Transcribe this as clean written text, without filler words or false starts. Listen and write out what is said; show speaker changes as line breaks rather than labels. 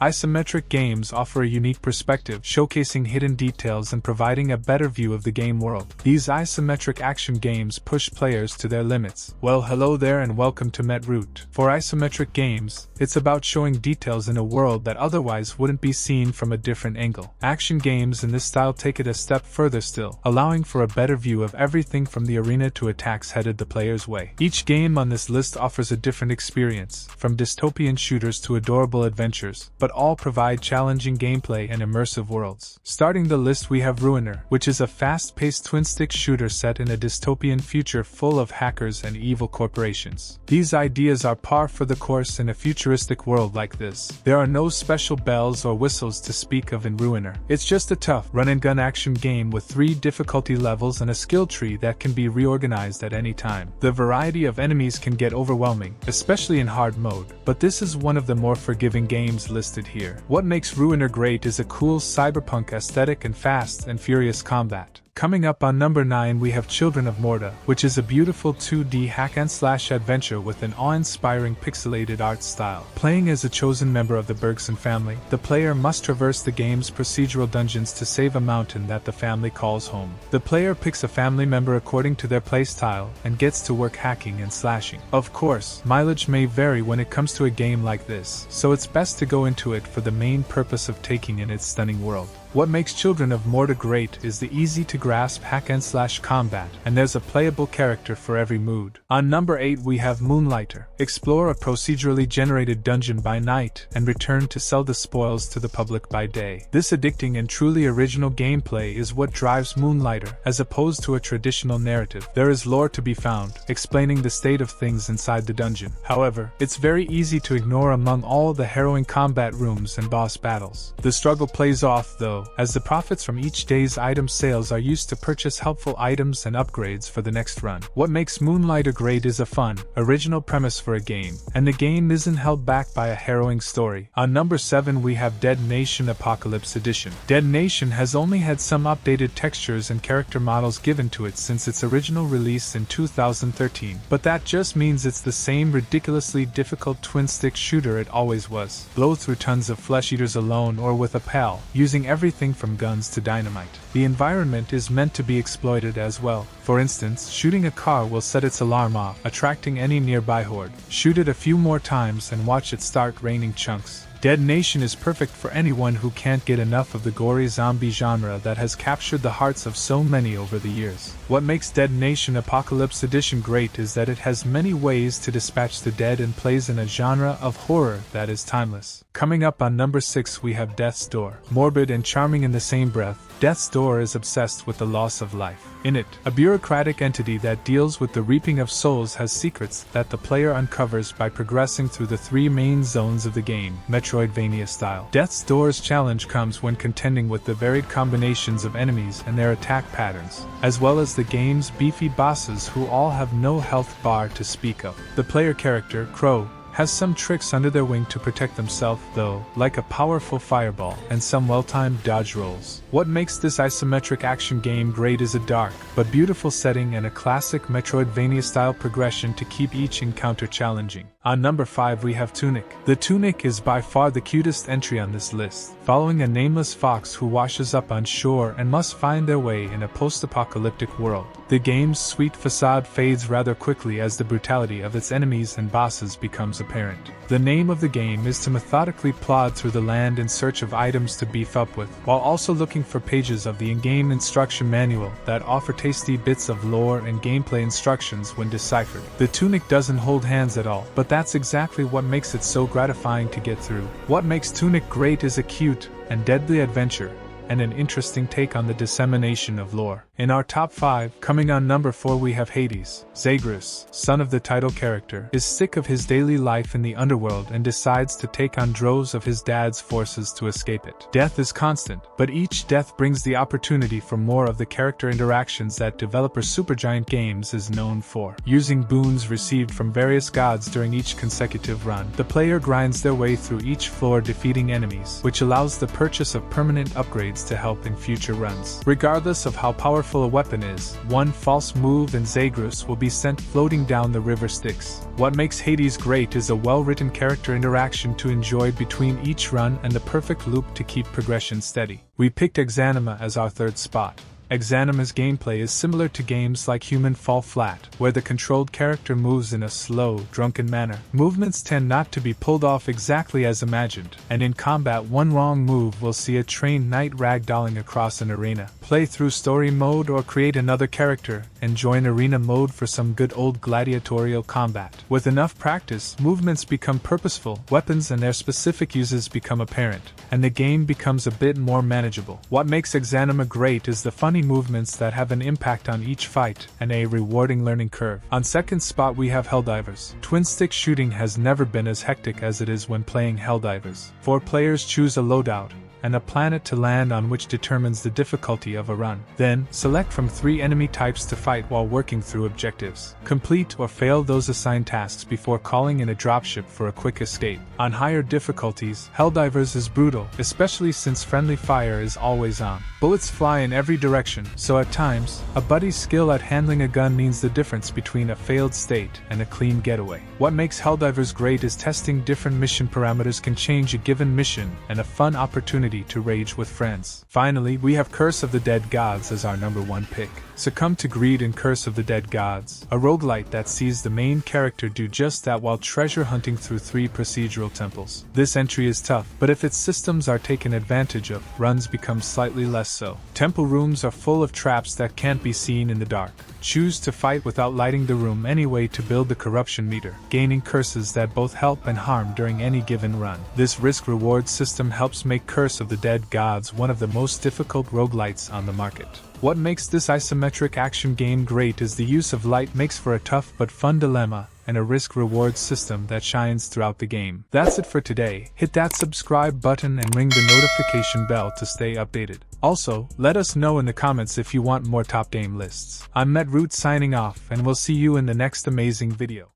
Isometric games offer a unique perspective, showcasing hidden details and providing a better view of the game world. These isometric action games push players to their limits. Well, hello there and welcome to Metroot. For isometric games, it's about showing details in a world that otherwise wouldn't be seen from a different angle. Action games in this style take it a step further still, allowing for a better view of everything from the arena to attacks headed the player's way. Each game on this list offers a different experience, from dystopian shooters to adorable adventures, but all provide challenging gameplay and immersive worlds. Starting the list we have Ruiner, which is a fast-paced twin-stick shooter set in a dystopian future full of hackers and evil corporations. These ideas are par for the course in a futuristic world like this. There are no special bells or whistles to speak of in Ruiner. It's just a tough run-and-gun action game with 3 difficulty levels and a skill tree that can be reorganized at any time. The variety of enemies can get overwhelming, especially in hard mode, but this is one of the more forgiving games listed here. What makes Ruiner great is a cool cyberpunk aesthetic and fast and furious combat. Coming up on number 9 we have Children of Morta, which is a beautiful 2D hack-and-slash adventure with an awe-inspiring pixelated art style. Playing as a chosen member of the Bergson family, the player must traverse the game's procedural dungeons to save a mountain that the family calls home. The player picks a family member according to their playstyle and gets to work hacking and slashing. Of course, mileage may vary when it comes to a game like this, so it's best to go into it for the main purpose of taking in its stunning world. What makes Children of Morta great is the easy-to-grasp hack-and-slash combat, and there's a playable character for every mood. On number 8 we have Moonlighter. Explore a procedurally generated dungeon by night, and return to sell the spoils to the public by day. This addicting and truly original gameplay is what drives Moonlighter, as opposed to a traditional narrative. There is lore to be found, explaining the state of things inside the dungeon. However, it's very easy to ignore among all the harrowing combat rooms and boss battles. The struggle plays off, though, as the profits from each day's item sales are used to purchase helpful items and upgrades for the next run. What makes Moonlighter great is a fun, original premise for a game, and the game isn't held back by a harrowing story. On number 7 we have Dead Nation Apocalypse Edition. Dead Nation has only had some updated textures and character models given to it since its original release in 2013, but that just means it's the same ridiculously difficult twin-stick shooter it always was. Blow through tons of flesh eaters alone or with a pal, using everything from guns to dynamite. The environment is meant to be exploited as well. For instance, shooting a car will set its alarm off, attracting any nearby horde. Shoot it a few more times and watch it start raining chunks. Dead Nation is perfect for anyone who can't get enough of the gory zombie genre that has captured the hearts of so many over the years. What makes Dead Nation Apocalypse Edition great is that it has many ways to dispatch the dead and plays in a genre of horror that is timeless. Coming up on number 6 we have Death's Door. Morbid and charming in the same breath, Death's Door is obsessed with the loss of life. In it, a bureaucratic entity that deals with the reaping of souls has secrets that the player uncovers by progressing through the 3 main zones of the game, Metroidvania style. Death's Door's challenge comes when contending with the varied combinations of enemies and their attack patterns, as well as the game's beefy bosses who all have no health bar to speak of. The player character, Crow, has some tricks under their wing to protect themselves, though, like a powerful fireball and some well-timed dodge rolls. What makes this isometric action game great is a dark but beautiful setting and a classic Metroidvania-style progression to keep each encounter challenging. On number 5 we have Tunic. The Tunic is by far the cutest entry on this list, following a nameless fox who washes up on shore and must find their way in a post-apocalyptic world. The game's sweet facade fades rather quickly as the brutality of its enemies and bosses becomes apparent. The name of the game is to methodically plod through the land in search of items to beef up with, while also looking for pages of the in-game instruction manual that offer tasty bits of lore and gameplay instructions when deciphered. The Tunic doesn't hold hands at all, but that's exactly what makes it so gratifying to get through. What makes Tunic great is a cute and deadly adventure, and an interesting take on the dissemination of lore. In our top 5, coming on number 4 we have Hades. Zagreus, son of the title character, is sick of his daily life in the underworld and decides to take on droves of his dad's forces to escape it. Death is constant, but each death brings the opportunity for more of the character interactions that developer Supergiant Games is known for. Using boons received from various gods during each consecutive run, the player grinds their way through each floor defeating enemies, which allows the purchase of permanent upgrades traps to help in future runs. Regardless of how powerful a weapon is, one false move and Zagreus will be sent floating down the river Styx. What makes Hades great is a well-written character interaction to enjoy between each run and the perfect loop to keep progression steady. We picked Exanima as our third spot. Exanima's gameplay is similar to games like Human Fall Flat, where the controlled character moves in a slow, drunken manner. Movements tend not to be pulled off exactly as imagined, and in combat one wrong move will see a trained knight ragdolling across an arena. Play through story mode or create another character, and join arena mode for some good old gladiatorial combat. With enough practice, movements become purposeful, weapons and their specific uses become apparent, and the game becomes a bit more manageable. What makes Exanima great is the funny movements that have an impact on each fight, and a rewarding learning curve. On second spot we have Helldivers. Twin stick shooting has never been as hectic as it is when playing Helldivers. 4 players choose a loadout, and a planet to land on which determines the difficulty of a run. Then, select from 3 enemy types to fight while working through objectives. Complete or fail those assigned tasks before calling in a dropship for a quick escape. On higher difficulties, Helldivers is brutal, especially since friendly fire is always on. Bullets fly in every direction, so at times, a buddy's skill at handling a gun means the difference between a failed state and a clean getaway. What makes Helldivers great is testing different mission parameters can change a given mission, and a fun opportunity to rage with friends. Finally, we have Curse of the Dead Gods as our number 1 pick. Succumb to greed in Curse of the Dead Gods, a roguelite that sees the main character do just that while treasure hunting through 3 procedural temples. This entry is tough, but if its systems are taken advantage of, runs become slightly less so. Temple rooms are full of traps that can't be seen in the dark. Choose to fight without lighting the room anyway to build the corruption meter, gaining curses that both help and harm during any given run. This risk-reward system helps make Curse of the Dead Gods one of the most difficult roguelites on the market. What makes this isometric action game great is the use of light makes for a tough but fun dilemma, and a risk-reward system that shines throughout the game. That's it for today. Hit that subscribe button and ring the notification bell to stay updated. Also, let us know in the comments if you want more top game lists. I'm Metroot signing off, and we'll see you in the next amazing video.